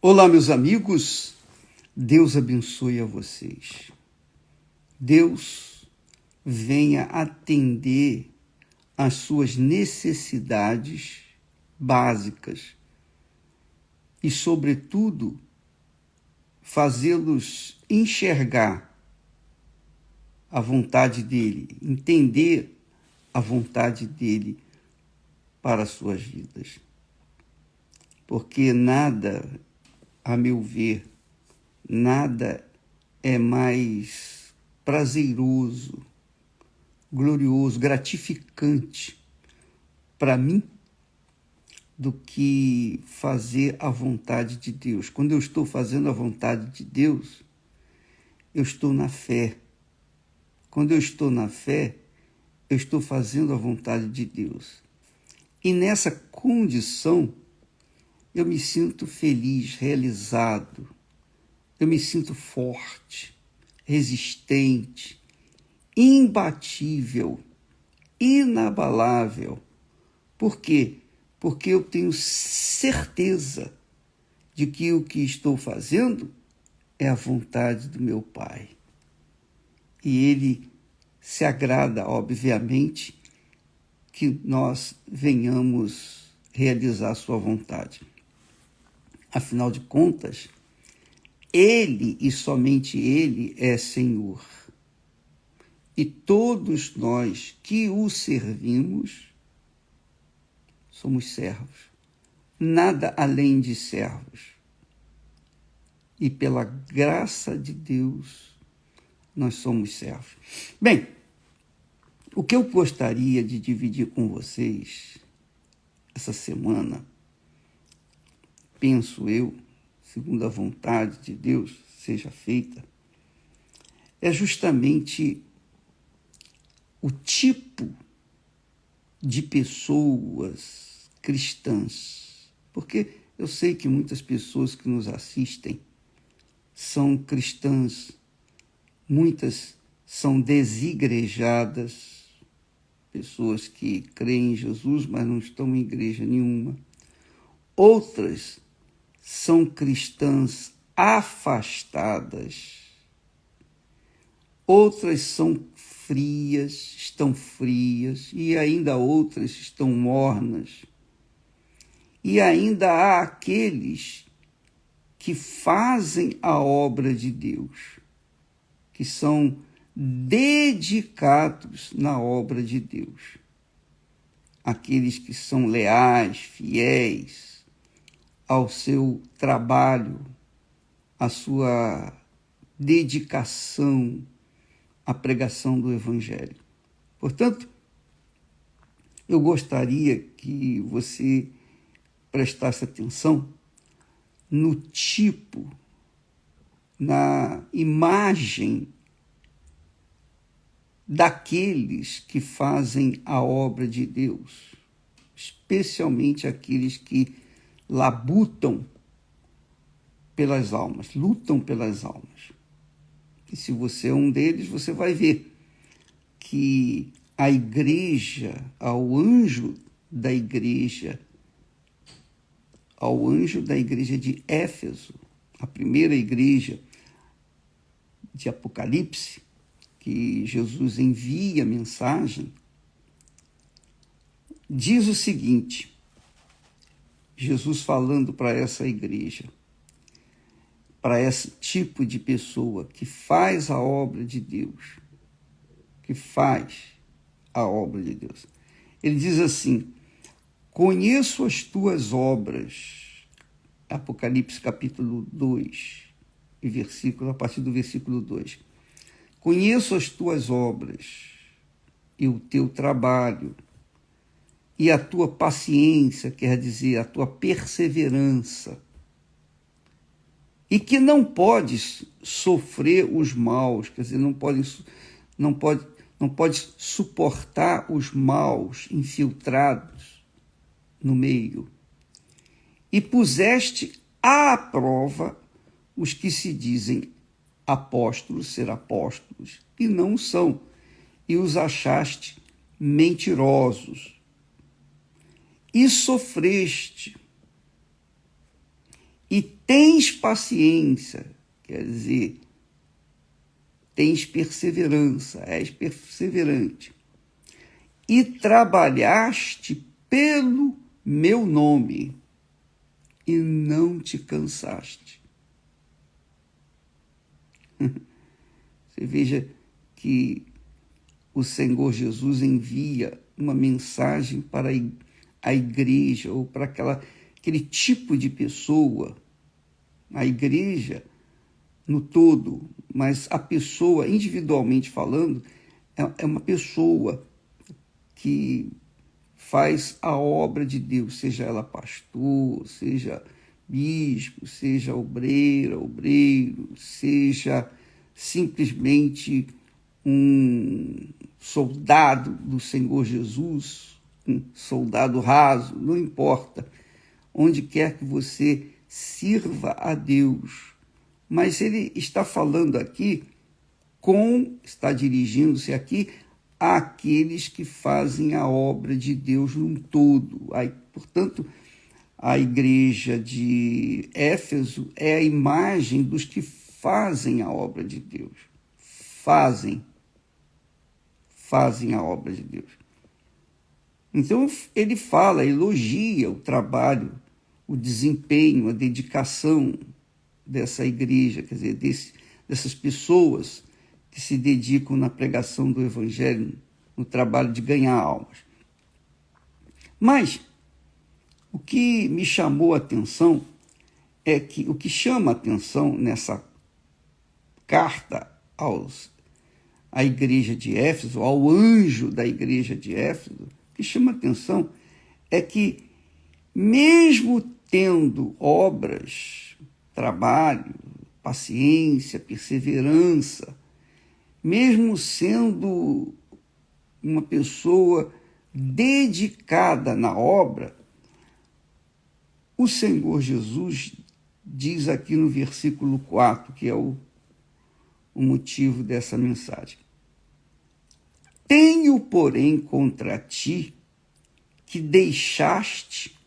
Olá, meus amigos, Deus abençoe a vocês. Deus venha atender às suas necessidades básicas e, sobretudo, fazê-los enxergar a vontade dele, entender a vontade dele para as suas vidas. Porque nada, a meu ver, nada é mais prazeroso, glorioso, gratificante para mim do que fazer a vontade de Deus. Quando eu estou fazendo a vontade de Deus, eu estou na fé. Quando eu estou na fé, eu estou fazendo a vontade de Deus. E nessa condição, eu me sinto feliz, realizado. Eu me sinto forte, resistente, imbatível, inabalável. Por quê? Porque eu tenho certeza de que o que estou fazendo é a vontade do meu Pai. E Ele se agrada, obviamente, que nós venhamos realizar a sua vontade. Afinal de contas, Ele e somente Ele é Senhor. E todos nós que o servimos somos servos. Nada além de servos. E pela graça de Deus, nós somos servos. Bem, o que eu gostaria de dividir com vocês essa semana, penso eu, segundo a vontade de Deus seja feita, é justamente o tipo de pessoas cristãs. Porque eu sei que muitas pessoas que nos assistem são cristãs, muitas são desigrejadas, pessoas que creem em Jesus, mas não estão em igreja nenhuma. Outras são cristãs afastadas. Outras são frias, estão frias, e ainda outras estão mornas. E ainda há aqueles que fazem a obra de Deus, que são dedicados na obra de Deus. Aqueles que são leais, fiéis ao seu trabalho, à sua dedicação à pregação do Evangelho. Portanto, eu gostaria que você prestasse atenção no tipo, na imagem daqueles que fazem a obra de Deus, especialmente aqueles que labutam pelas almas, lutam pelas almas. E se você é um deles, você vai ver que a igreja, ao anjo da igreja de Éfeso, a primeira igreja de Apocalipse, que Jesus envia a mensagem, diz o seguinte, Jesus falando para essa igreja, para esse tipo de pessoa que faz a obra de Deus, Ele diz assim, conheço as tuas obras, Apocalipse capítulo 2, a partir do versículo 2. Conheço as tuas obras e o teu trabalho e a tua paciência, quer dizer, a tua perseverança, e que não podes sofrer os maus, quer dizer, não pode suportar os maus infiltrados no meio. E puseste à prova os que se dizem apóstolos, ser apóstolos, e não são, e os achaste mentirosos. E sofreste, e tens paciência, quer dizer, tens perseverança, és perseverante, e trabalhaste pelo meu nome e não te cansaste. Você veja que o Senhor Jesus envia uma mensagem para a igreja, ou para aquele tipo de pessoa, a igreja no todo, mas a pessoa, individualmente falando, é uma pessoa que faz a obra de Deus, seja ela pastor, seja bispo, seja obreiro, seja simplesmente um soldado do Senhor Jesus, um soldado raso, não importa. Onde quer que você sirva a Deus. Mas ele está falando aqui está dirigindo-se aqui àqueles que fazem a obra de Deus num todo. Portanto, a igreja de Éfeso é a imagem dos que fazem a obra de Deus. Fazem a obra de Deus. Então, ele elogia o trabalho, o desempenho, a dedicação dessa igreja, quer dizer, dessas pessoas que se dedicam na pregação do Evangelho, no trabalho de ganhar almas. Mas o que me chamou a atenção é que o que chama a atenção nessa carta à igreja de Éfeso, ao anjo da igreja de Éfeso, o que chama a atenção é que, mesmo tendo obras, trabalho, paciência, perseverança, mesmo sendo uma pessoa dedicada na obra, o Senhor Jesus diz aqui no versículo 4, que é o motivo dessa mensagem: tenho, porém, contra ti que deixaste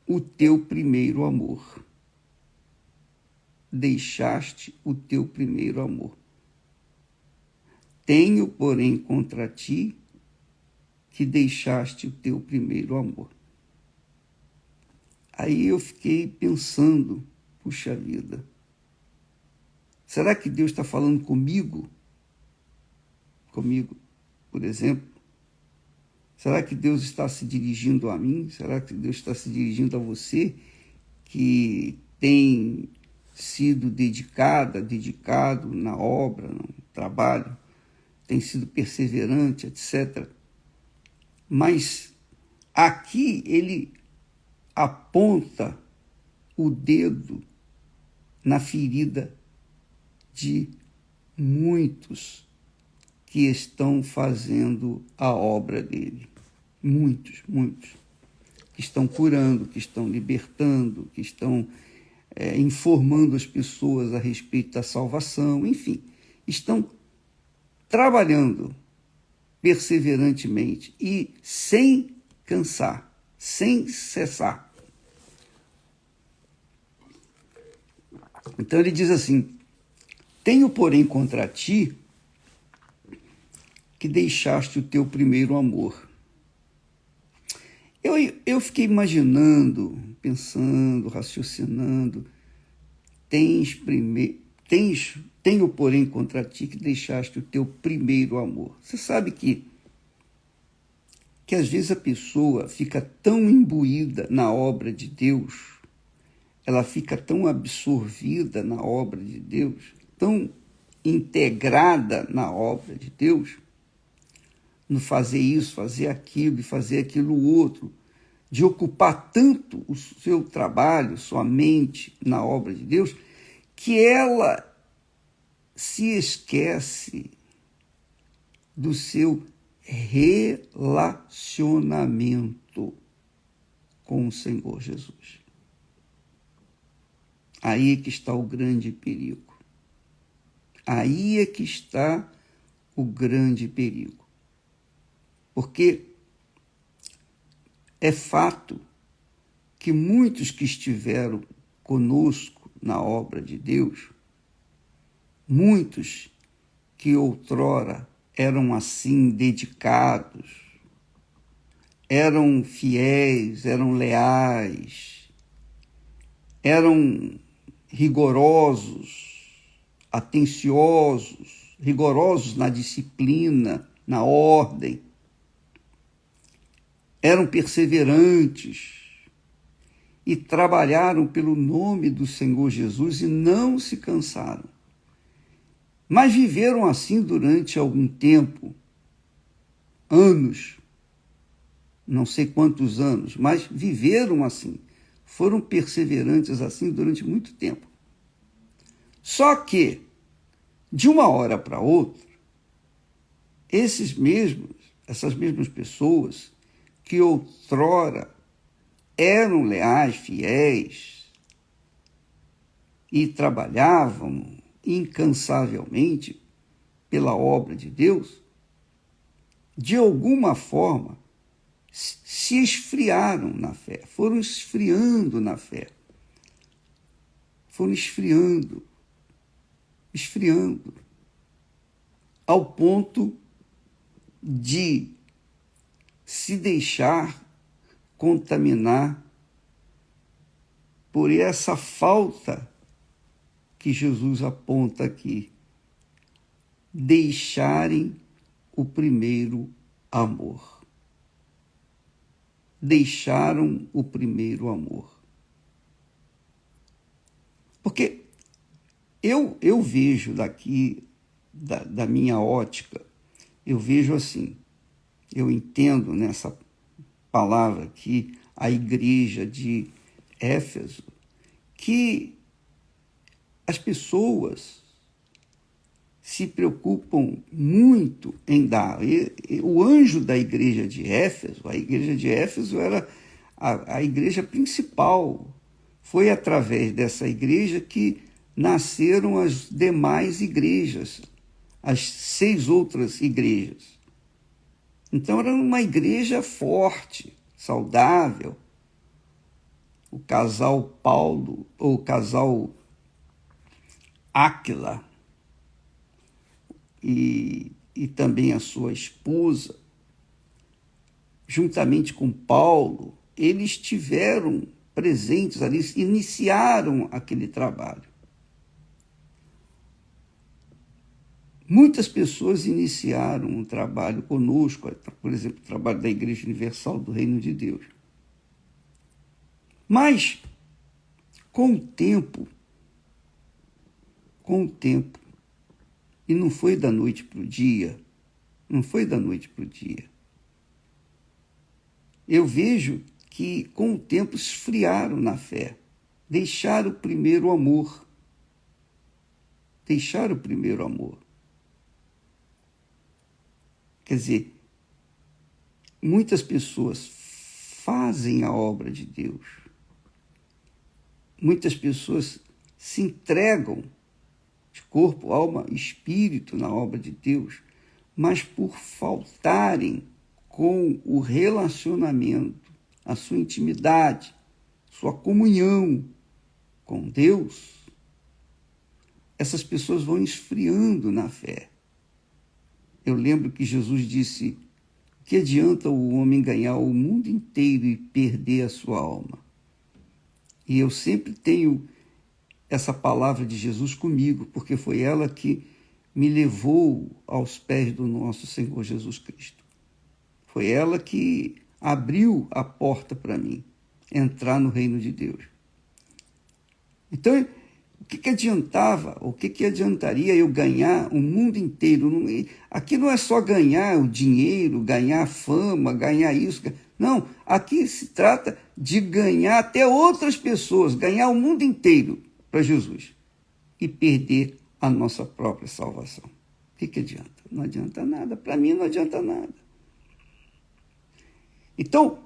o teu primeiro amor. Deixaste o teu primeiro amor. Tenho, porém, contra ti que deixaste o teu primeiro amor. Aí eu fiquei pensando, puxa vida, será que Deus está falando comigo? Comigo, por exemplo? Será que Deus está se dirigindo a mim? Será que Deus está se dirigindo a você que tem sido dedicado na obra, no trabalho, tem sido perseverante, etc. Mas aqui ele aponta o dedo na ferida de muitos que estão fazendo a obra dele. Muitos. Que estão curando, que estão libertando, que estão informando as pessoas a respeito da salvação, enfim, estão trabalhando perseverantemente e sem cansar, sem cessar. Então ele diz assim: tenho, porém, contra ti que deixaste o teu primeiro amor. Eu fiquei imaginando, pensando, raciocinando, tenho, porém, contra ti que deixaste o teu primeiro amor. Você sabe que às vezes a pessoa fica tão imbuída na obra de Deus, ela fica tão absorvida na obra de Deus, tão integrada na obra de Deus, no fazer isso, fazer aquilo e fazer aquilo outro, de ocupar tanto o seu trabalho, sua mente na obra de Deus, que ela se esquece do seu relacionamento com o Senhor Jesus. Aí é que está o grande perigo. Aí é que está o grande perigo. Porque é fato que muitos que estiveram conosco na obra de Deus, muitos que outrora eram assim dedicados, eram fiéis, eram leais, eram rigorosos, atenciosos, rigorosos na disciplina, na ordem, eram perseverantes e trabalharam pelo nome do Senhor Jesus e não se cansaram. Mas viveram assim durante algum tempo, anos, não sei quantos anos, mas viveram assim, foram perseverantes assim durante muito tempo. Só que, de uma hora para outra, essas mesmas pessoas que outrora eram leais, fiéis e trabalhavam incansavelmente pela obra de Deus, de alguma forma se esfriaram na fé, foram esfriando na fé, foram esfriando, ao ponto de se deixar contaminar por essa falta que Jesus aponta aqui, deixarem o primeiro amor. Deixaram o primeiro amor. Porque eu vejo daqui, da minha ótica, eu vejo assim, eu entendo nessa palavra aqui, a igreja de Éfeso, que as pessoas se preocupam muito em dar. O anjo da igreja de Éfeso, a igreja de Éfeso era a igreja principal. Foi através dessa igreja que nasceram as demais igrejas, as 6 outras igrejas. Então era uma igreja forte, saudável. O casal Paulo, ou o casal Áquila, e também a sua esposa, juntamente com Paulo, eles estiveram presentes ali, iniciaram aquele trabalho. Muitas pessoas iniciaram um trabalho conosco, por exemplo, o trabalho da Igreja Universal do Reino de Deus. Mas, com o tempo, e não foi da noite para o dia, eu vejo que, com o tempo, esfriaram na fé, deixaram o primeiro amor. Quer dizer, muitas pessoas fazem a obra de Deus, muitas pessoas se entregam de corpo, alma e espírito na obra de Deus, mas por faltarem com o relacionamento, a sua intimidade, sua comunhão com Deus, essas pessoas vão esfriando na fé. Eu lembro que Jesus disse: que adianta o homem ganhar o mundo inteiro e perder a sua alma? E eu sempre tenho essa palavra de Jesus comigo, porque foi ela que me levou aos pés do nosso Senhor Jesus Cristo. Foi ela que abriu a porta para mim entrar no reino de Deus. Então, o que adiantava, o que adiantaria eu ganhar o mundo inteiro? Aqui não é só ganhar o dinheiro, ganhar a fama, ganhar isso. Não, aqui se trata de ganhar até outras pessoas, ganhar o mundo inteiro para Jesus e perder a nossa própria salvação. O que adianta? Não adianta nada. Para mim não adianta nada. Então,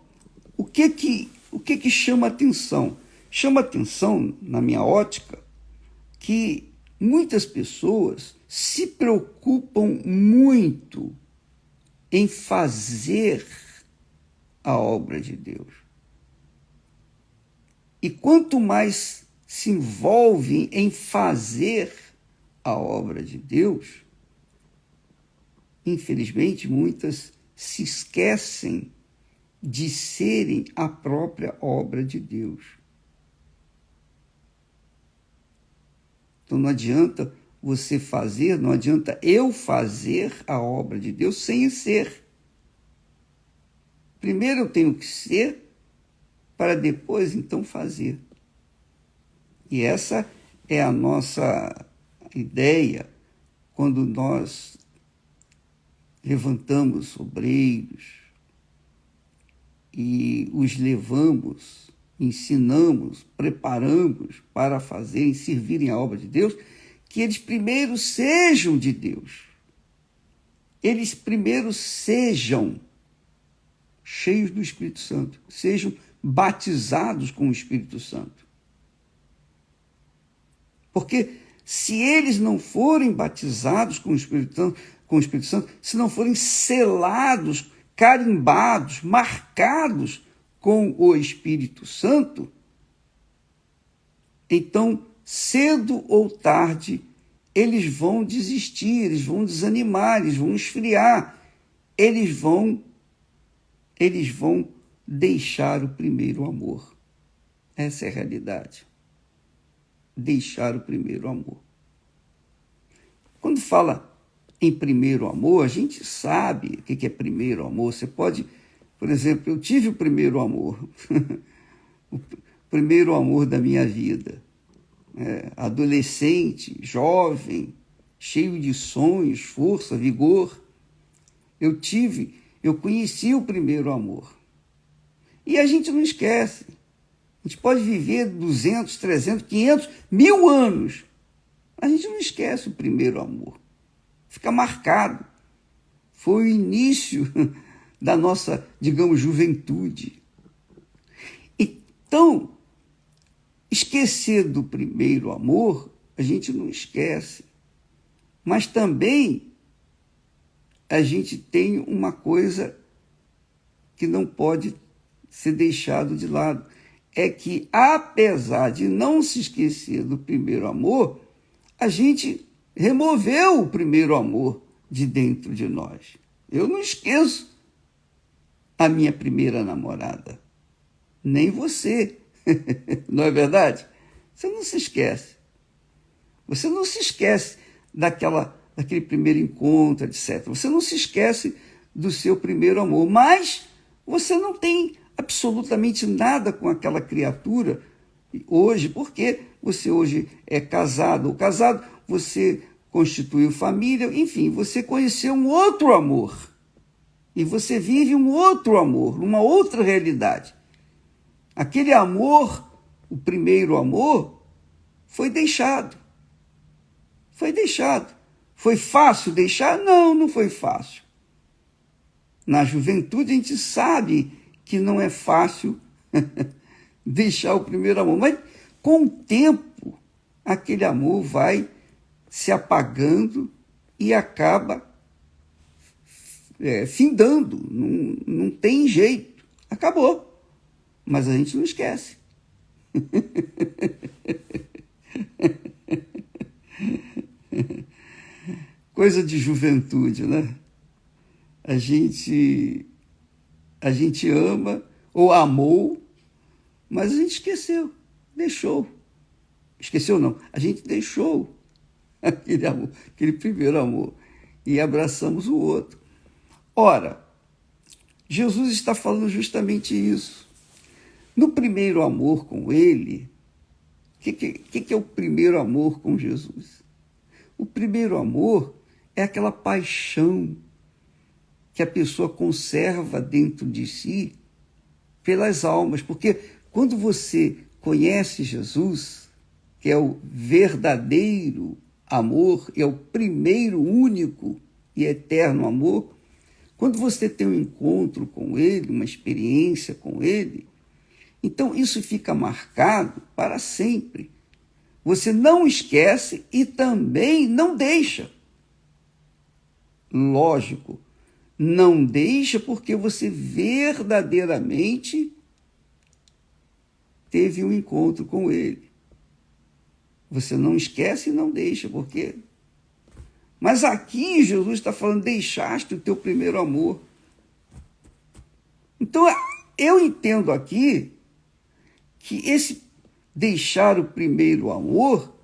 o que chama atenção? Chama atenção, na minha ótica, que muitas pessoas se preocupam muito em fazer a obra de Deus. E quanto mais se envolvem em fazer a obra de Deus, infelizmente, muitas se esquecem de serem a própria obra de Deus. Então não adianta você fazer, não adianta eu fazer a obra de Deus sem ser. Primeiro eu tenho que ser, para depois então fazer. E essa é a nossa ideia quando nós levantamos obreiros e os levamos, ensinamos, preparamos para fazerem, servirem a obra de Deus, que eles primeiro sejam de Deus. Eles primeiro sejam cheios do Espírito Santo, sejam batizados com o Espírito Santo. Porque se eles não forem batizados com o Espírito Santo, se não forem selados, carimbados, marcados com o Espírito Santo, então, cedo ou tarde, eles vão desistir, eles vão desanimar, eles vão esfriar, eles vão deixar o primeiro amor. Essa é a realidade. Deixar o primeiro amor. Quando fala em primeiro amor, a gente sabe o que é primeiro amor. Você pode, por exemplo, eu tive o primeiro amor, o primeiro amor da minha vida. Adolescente, jovem, cheio de sonhos, força, vigor. Eu conheci o primeiro amor. E a gente não esquece. A gente pode viver 200, 300, 500, 1000 anos. A gente não esquece o primeiro amor. Fica marcado. Foi o início da nossa, digamos, juventude. Então, esquecer do primeiro amor, a gente não esquece. Mas também a gente tem uma coisa que não pode ser deixado de lado. É que, apesar de não se esquecer do primeiro amor, a gente removeu o primeiro amor de dentro de nós. Eu não esqueço a minha primeira namorada. Nem você. Não é verdade? Você não se esquece. Você não se esquece daquele primeiro encontro, etc. Você não se esquece do seu primeiro amor. Mas você não tem absolutamente nada com aquela criatura hoje, porque você hoje é casado ou casado, você constituiu família, enfim, você conheceu um outro amor. E você vive um outro amor, uma outra realidade. Aquele amor, o primeiro amor, foi deixado. Foi deixado. Foi fácil deixar? Não, não foi fácil. Na juventude a gente sabe que não é fácil deixar o primeiro amor. Mas com o tempo, aquele amor vai se apagando e acaba findando. Não tem jeito. Acabou. Mas a gente não esquece. Coisa de juventude, né? A gente ama ou amou, mas a gente esqueceu, deixou. Esqueceu não, a gente deixou aquele amor, aquele primeiro amor, e abraçamos o outro. Ora, Jesus está falando justamente isso. No primeiro amor com ele, o que é o primeiro amor com Jesus? O primeiro amor é aquela paixão que a pessoa conserva dentro de si pelas almas. Porque quando você conhece Jesus, que é o verdadeiro amor, é o primeiro, único e eterno amor, quando você tem um encontro com ele, uma experiência com ele, então isso fica marcado para sempre. Você não esquece e também não deixa. Lógico, não deixa porque você verdadeiramente teve um encontro com ele. Você não esquece e não deixa, porque... Mas aqui Jesus está falando, deixaste o teu primeiro amor. Então, eu entendo aqui que esse deixar o primeiro amor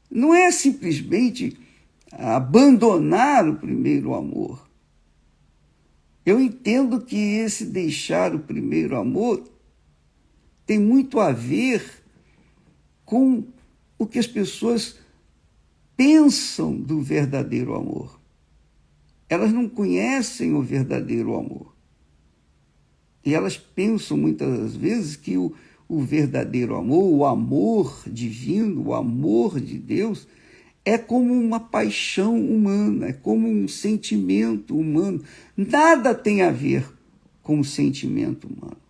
não é simplesmente abandonar o primeiro amor. Eu entendo que esse deixar o primeiro amor tem muito a ver com o que as pessoas pensam do verdadeiro amor. Elas não conhecem o verdadeiro amor. E elas pensam muitas vezes que o verdadeiro amor, o amor divino, o amor de Deus, é como uma paixão humana, é como um sentimento humano. Nada tem a ver com o sentimento humano.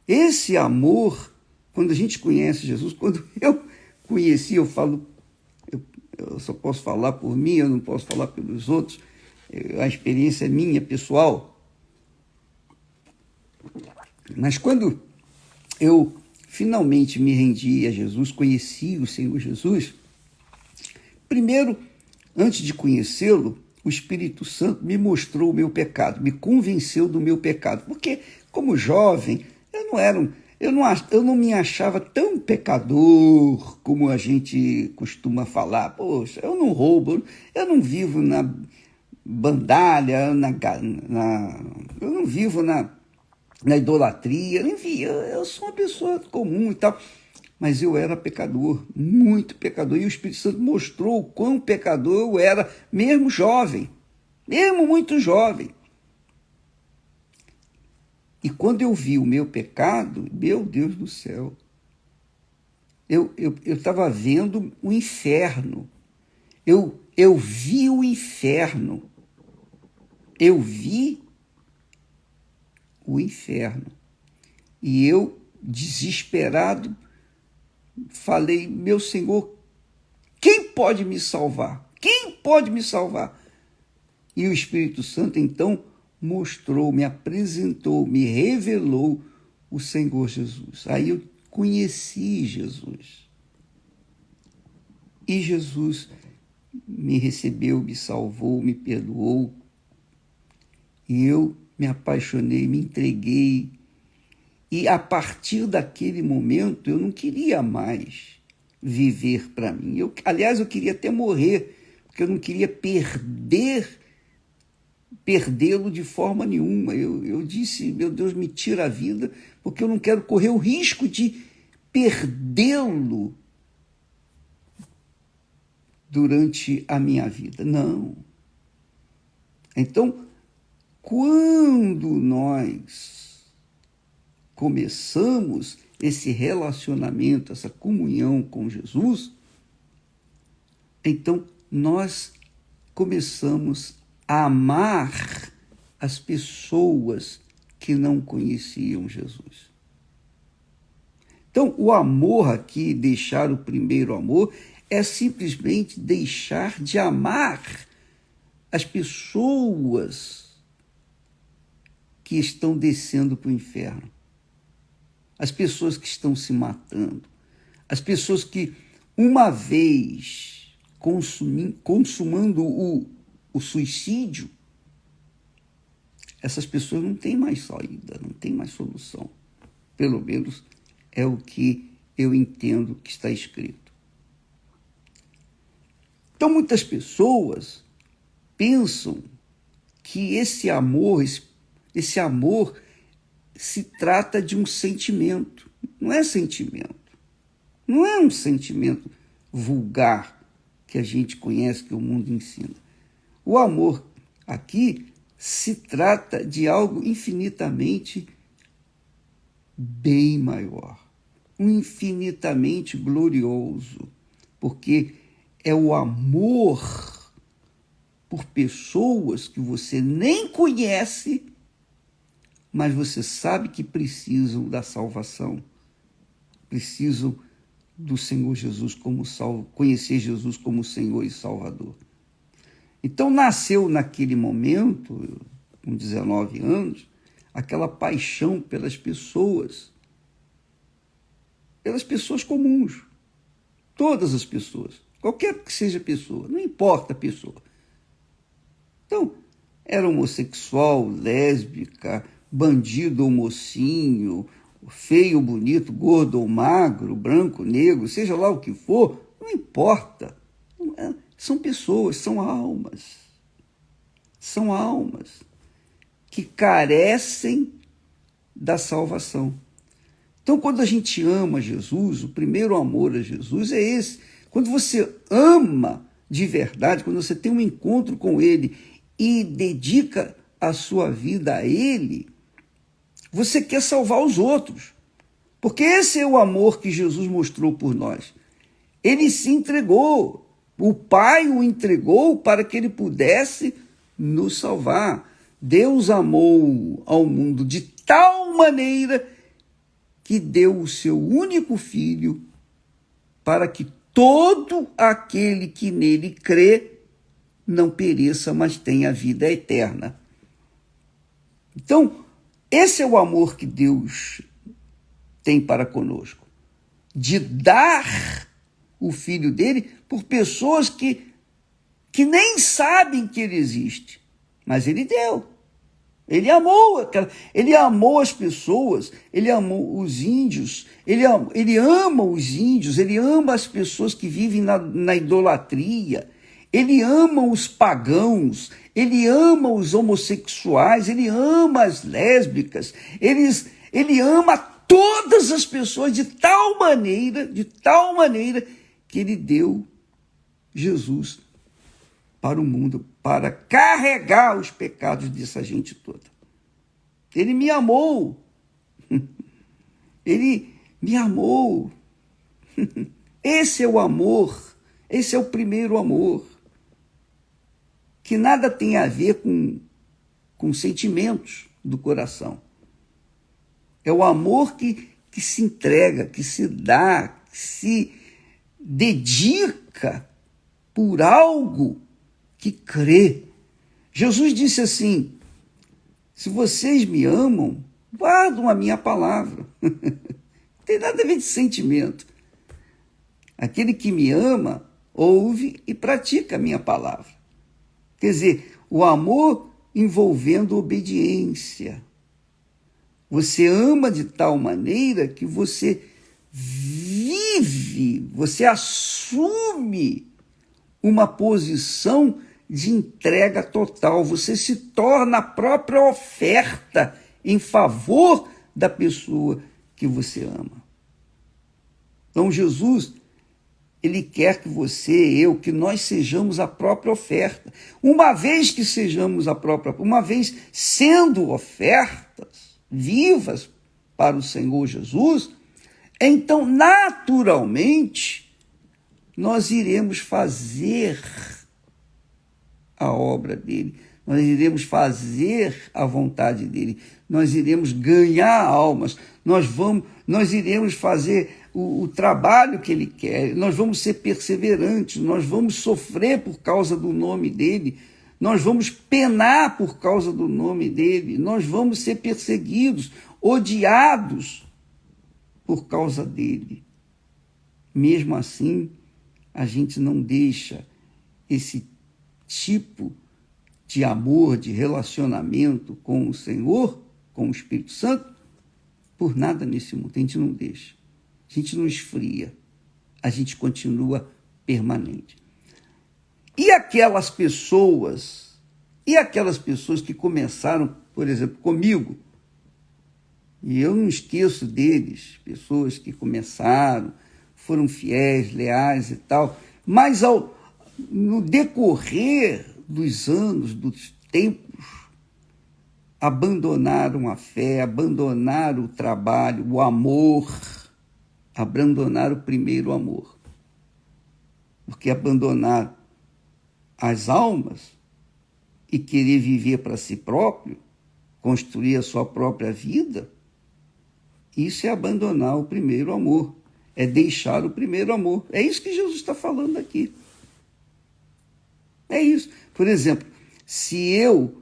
Esse amor, quando a gente conhece Jesus, quando eu conheci, eu só posso falar por mim, eu não posso falar pelos outros, a experiência é minha, pessoal. Mas quando eu finalmente me rendi a Jesus, conheci o Senhor Jesus, primeiro, antes de conhecê-lo, o Espírito Santo me mostrou o meu pecado, me convenceu do meu pecado. Porque, como jovem, eu não me achava tão pecador como a gente costuma falar. Poxa, eu não roubo, eu não vivo na bandalha, eu não vivo na idolatria, enfim, eu sou uma pessoa comum e tal. Mas eu era pecador, muito pecador. E o Espírito Santo mostrou o quão pecador eu era, mesmo jovem, mesmo muito jovem. E quando eu vi o meu pecado, meu Deus do céu, eu estava vendo o inferno. Eu vi o inferno. Eu vi o inferno. E eu, desesperado, falei, meu Senhor, quem pode me salvar? Quem pode me salvar? E o Espírito Santo, então, mostrou, me apresentou, me revelou o Senhor Jesus. Aí eu conheci Jesus. E Jesus me recebeu, me salvou, me perdoou. E eu me apaixonei, me entreguei. E a partir daquele momento eu não queria mais viver para mim. Aliás, eu queria até morrer, porque eu não queria perdê-lo de forma nenhuma. Eu disse, meu Deus, me tira a vida, porque eu não quero correr o risco de perdê-lo durante a minha vida. Não. Então, quando nós começamos esse relacionamento, essa comunhão com Jesus, então nós começamos a amar as pessoas que não conheciam Jesus. Então, o amor aqui, deixar o primeiro amor, é simplesmente deixar de amar as pessoas que estão descendo para o inferno. As pessoas que estão se matando, as pessoas que, uma vez consumando o suicídio, essas pessoas não têm mais saída, não têm mais solução. Pelo menos é o que eu entendo que está escrito. Então, muitas pessoas pensam que esse amor se trata de um sentimento. Não é sentimento. Não é um sentimento vulgar que a gente conhece, que o mundo ensina. O amor aqui se trata de algo infinitamente bem maior, um infinitamente glorioso, porque é o amor por pessoas que você nem conhece, mas você sabe que precisam da salvação, precisam do Senhor Jesus como salvo, conhecer Jesus como Senhor e Salvador. Então nasceu naquele momento, com 19 anos, aquela paixão pelas pessoas comuns. Todas as pessoas, qualquer que seja a pessoa, não importa a pessoa. Então, era homossexual, lésbica, bandido ou mocinho, feio ou bonito, gordo ou magro, branco, negro, seja lá o que for, não importa. São pessoas, são almas. São almas que carecem da salvação. Então, quando a gente ama Jesus, o primeiro amor a Jesus é esse. Quando você ama de verdade, quando você tem um encontro com Ele e dedica a sua vida a Ele, você quer salvar os outros. Porque esse é o amor que Jesus mostrou por nós. Ele se entregou. O Pai o entregou para que Ele pudesse nos salvar. Deus amou ao mundo de tal maneira que deu o seu único Filho para que todo aquele que nele crê não pereça, mas tenha vida eterna. Então, esse é o amor que Deus tem para conosco, de dar o Filho dele por pessoas que nem sabem que ele existe, mas ele deu. Ele amou as pessoas, ele amou os índios, ele ama os índios, ele ama as pessoas que vivem na idolatria, ele ama os pagãos, ele ama os homossexuais, ele ama as lésbicas, ele ama todas as pessoas de tal maneira que ele deu Jesus para o mundo, para carregar os pecados dessa gente toda. Ele me amou. Ele me amou. Esse é o amor. Esse é o primeiro amor. Que nada tem a ver com sentimentos do coração. É o amor que se entrega, que se dá, que se dedica por algo que crê. Jesus disse assim: se vocês me amam, guardam a minha palavra. Não tem nada a ver de sentimento. Aquele que me ama, ouve e pratica a minha palavra. Quer dizer, o amor envolvendo obediência. Você ama de tal maneira que você vive, você assume uma posição de entrega total. Você se torna a própria oferta em favor da pessoa que você ama. Então, Jesus, ele quer que você, eu, que nós sejamos a própria oferta. Uma vez que sejamos uma vez sendo ofertas vivas para o Senhor Jesus, então, naturalmente, nós iremos fazer a obra dele, nós iremos fazer a vontade dele, nós iremos ganhar almas, nós iremos fazer o trabalho que ele quer, nós vamos ser perseverantes, nós vamos sofrer por causa do nome dele, nós vamos penar por causa do nome dele, nós vamos ser perseguidos, odiados por causa dele. Mesmo assim, a gente não deixa esse tipo de amor, de relacionamento com o Senhor, com o Espírito Santo, por nada nesse mundo. A gente não deixa. A gente não esfria. A gente continua permanente. E aquelas pessoas que começaram, por exemplo, comigo, e eu não esqueço deles, pessoas que começaram, foram fiéis, leais e tal, mas no decorrer dos anos, dos tempos, abandonaram a fé, abandonaram o trabalho, o amor, abandonaram o primeiro amor. Porque abandonar as almas e querer viver para si próprio, construir a sua própria vida, isso é abandonar o primeiro amor, é deixar o primeiro amor. É isso que Jesus está falando aqui. É isso. Por exemplo, se eu,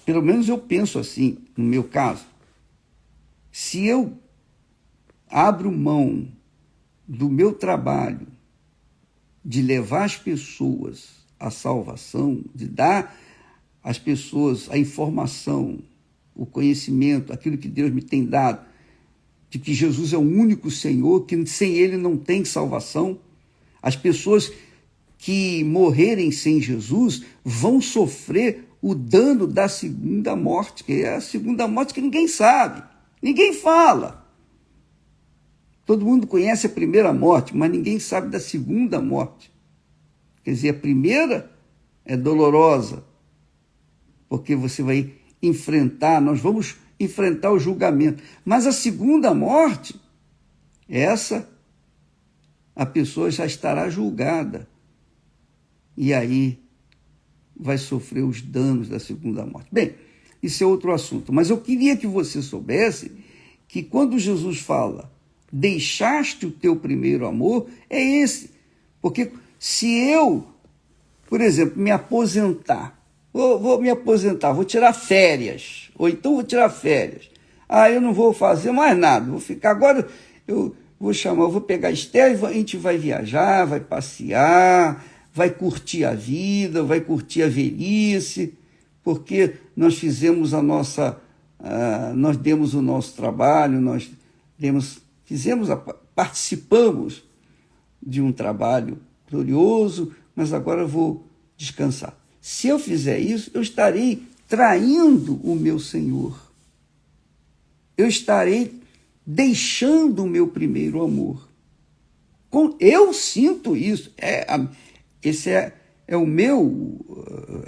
pelo menos eu penso assim, no meu caso, se eu abro mão do meu trabalho de levar as pessoas à salvação, de dar às pessoas a informação, o conhecimento, aquilo que Deus me tem dado, de que Jesus é o único Senhor, que sem Ele não tem salvação. As pessoas que morrerem sem Jesus vão sofrer o dano da segunda morte, que é a segunda morte que ninguém sabe, ninguém fala. Todo mundo conhece a primeira morte, mas ninguém sabe da segunda morte. Quer dizer, a primeira é dolorosa, porque você vai enfrentar, nós vamos enfrentar o julgamento. Mas a segunda morte, essa, a pessoa já estará julgada. E aí vai sofrer os danos da segunda morte. Bem, isso é outro assunto. Mas eu queria que você soubesse que quando Jesus fala, deixaste o teu primeiro amor, é esse. Porque se eu, por exemplo, me aposentar, vou me aposentar, vou tirar férias, ou então vou tirar férias. Eu não vou fazer mais nada, vou ficar agora, eu vou pegar a Esther, a gente vai viajar, vai passear, vai curtir a vida, vai curtir a velhice, porque nós fizemos nós demos o nosso trabalho, participamos de um trabalho glorioso, mas agora eu vou descansar. Se eu fizer isso, eu estarei traindo o meu Senhor. Eu estarei deixando o meu primeiro amor. Eu sinto isso. Esse é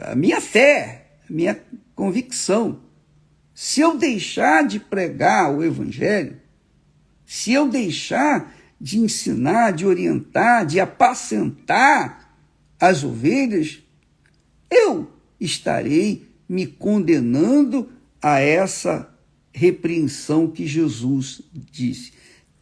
a minha fé, a minha convicção. Se eu deixar de pregar o Evangelho, se eu deixar de ensinar, de orientar, de apacentar as ovelhas, eu estarei me condenando a essa repreensão que Jesus disse.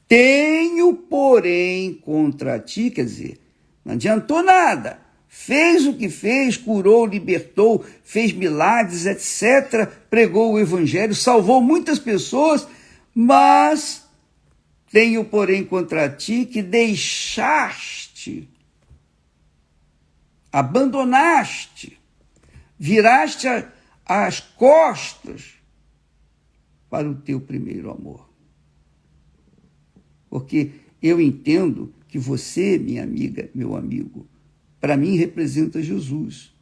Tenho, porém, contra ti, quer dizer, não adiantou nada. Fez o que fez, curou, libertou, fez milagres, etc. Pregou o Evangelho, salvou muitas pessoas, mas tenho, porém, contra ti que deixaste, abandonaste, viraste as costas para o teu primeiro amor. Porque eu entendo que você, minha amiga, meu amigo, para mim representa Jesus.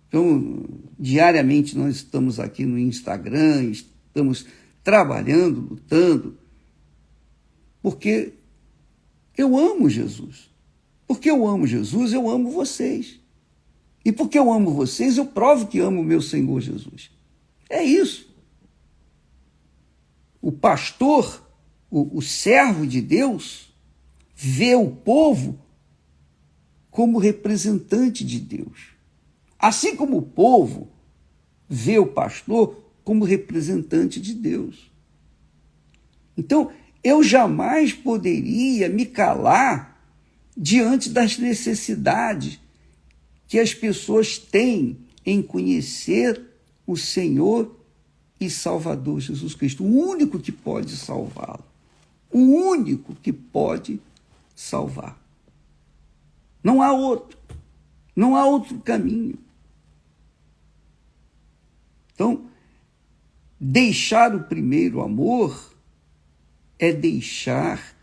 Então, diariamente nós estamos aqui no Instagram, estamos trabalhando, lutando, porque eu amo Jesus. Porque eu amo Jesus, eu amo vocês. E porque eu amo vocês, eu provo que amo o meu Senhor Jesus. É isso. O pastor, o servo de Deus, vê o povo como representante de Deus. Assim como o povo vê o pastor como representante de Deus. Então, eu jamais poderia me calar diante das necessidades que as pessoas têm em conhecer o Senhor e Salvador Jesus Cristo, o único que pode salvá-lo, o único que pode salvar. Não há outro caminho. Então, deixar o primeiro amor é deixar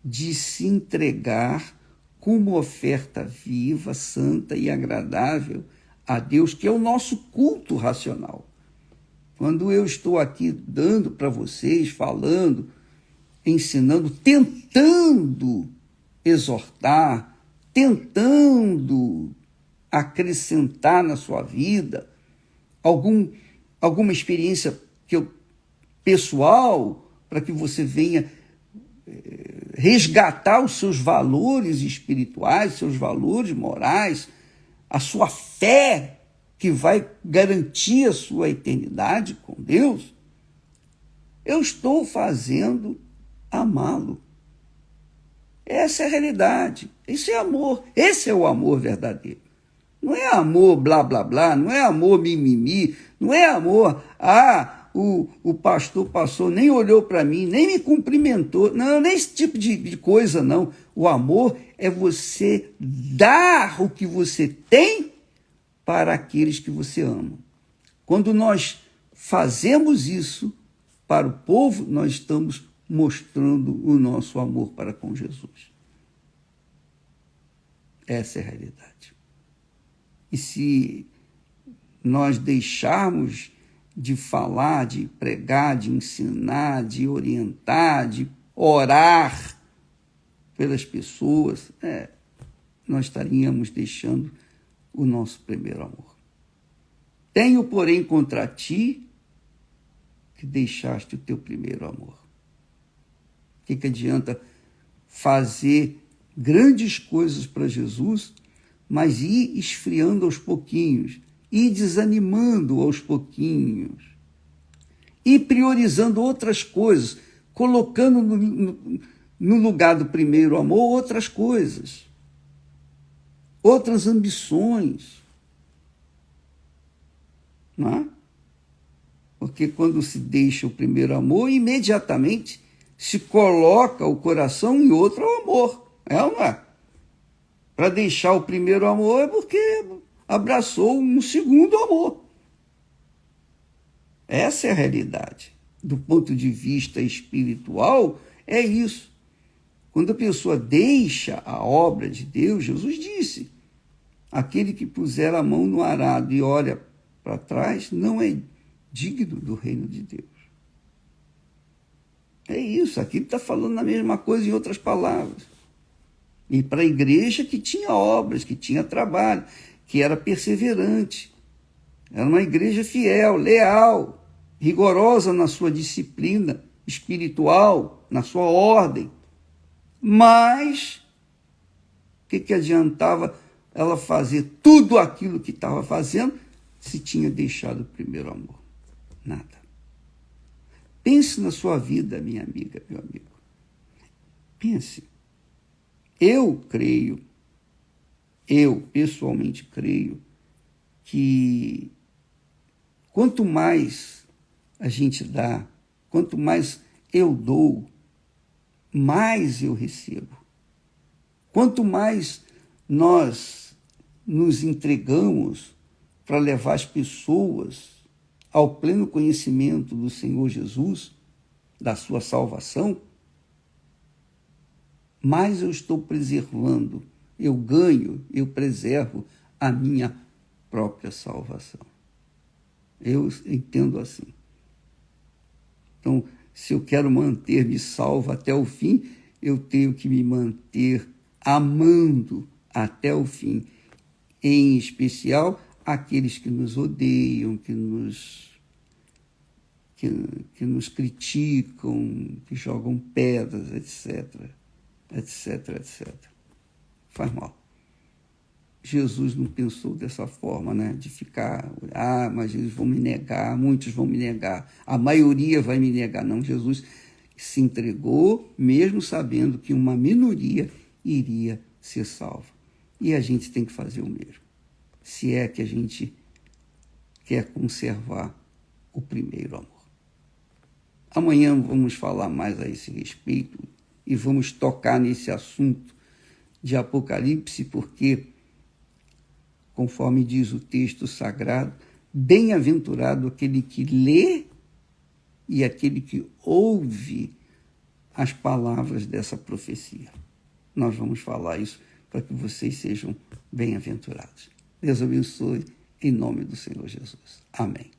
de se entregar como oferta viva, santa e agradável a Deus, que é o nosso culto racional. Quando eu estou aqui dando para vocês, falando, ensinando, tentando exortar, tentando acrescentar na sua vida alguma experiência pessoal, para que você venha resgatar os seus valores espirituais, seus valores morais, a sua fé que vai garantir a sua eternidade com Deus, eu estou fazendo amá-lo. Essa é a realidade. Isso é amor. Esse é o amor verdadeiro. Não é amor blá, blá, blá, não é amor mimimi, não é amor, o pastor passou, nem olhou para mim, nem me cumprimentou. Não, nem esse tipo de coisa, não. O amor é você dar o que você tem para aqueles que você ama. Quando nós fazemos isso para o povo, nós estamos mostrando o nosso amor para com Jesus. Essa é a realidade. E se nós deixarmos de falar, de pregar, de ensinar, de orientar, de orar pelas pessoas, nós estaríamos deixando o nosso primeiro amor. Tenho, porém, contra ti que deixaste o teu primeiro amor. O que adianta fazer grandes coisas para Jesus, mas ir esfriando aos pouquinhos, ir desanimando aos pouquinhos, ir priorizando outras coisas, colocando no lugar do primeiro amor outras coisas, outras ambições. Não é? Porque quando se deixa o primeiro amor, imediatamente se coloca o coração em outro amor. É ou não é? Para deixar o primeiro amor é porque abraçou um segundo amor. Essa é a realidade. Do ponto de vista espiritual, é isso. Quando a pessoa deixa a obra de Deus, Jesus disse, aquele que puser a mão no arado e olha para trás, não é digno do reino de Deus. É isso, aqui está falando a mesma coisa em outras palavras. E para a igreja que tinha obras, que tinha trabalho, que era perseverante. Era uma igreja fiel, leal, rigorosa na sua disciplina espiritual, na sua ordem. Mas, o que adiantava ela fazer tudo aquilo que estava fazendo se tinha deixado o primeiro amor? Nada. Pense na sua vida, minha amiga, meu amigo. Pense. Eu pessoalmente creio que quanto mais a gente dá, quanto mais eu dou, mais eu recebo. Quanto mais nós nos entregamos para levar as pessoas ao pleno conhecimento do Senhor Jesus, da sua salvação, mais eu estou preservando, eu ganho, eu preservo a minha própria salvação. Eu entendo assim. Então, se eu quero manter-me salvo até o fim, eu tenho que me manter amando até o fim, em especial aqueles que nos odeiam, que nos criticam, que jogam pedras, etc. Faz mal. Jesus não pensou dessa forma, né? De ficar, mas eles vão me negar, muitos vão me negar, a maioria vai me negar. Não, Jesus se entregou, mesmo sabendo que uma minoria iria ser salva. E a gente tem que fazer o mesmo, se é que a gente quer conservar o primeiro amor. Amanhã vamos falar mais a esse respeito e vamos tocar nesse assunto de Apocalipse, porque, conforme diz o texto sagrado, bem-aventurado aquele que lê e aquele que ouve as palavras dessa profecia. Nós vamos falar isso para que vocês sejam bem-aventurados. Deus abençoe em nome do Senhor Jesus. Amém.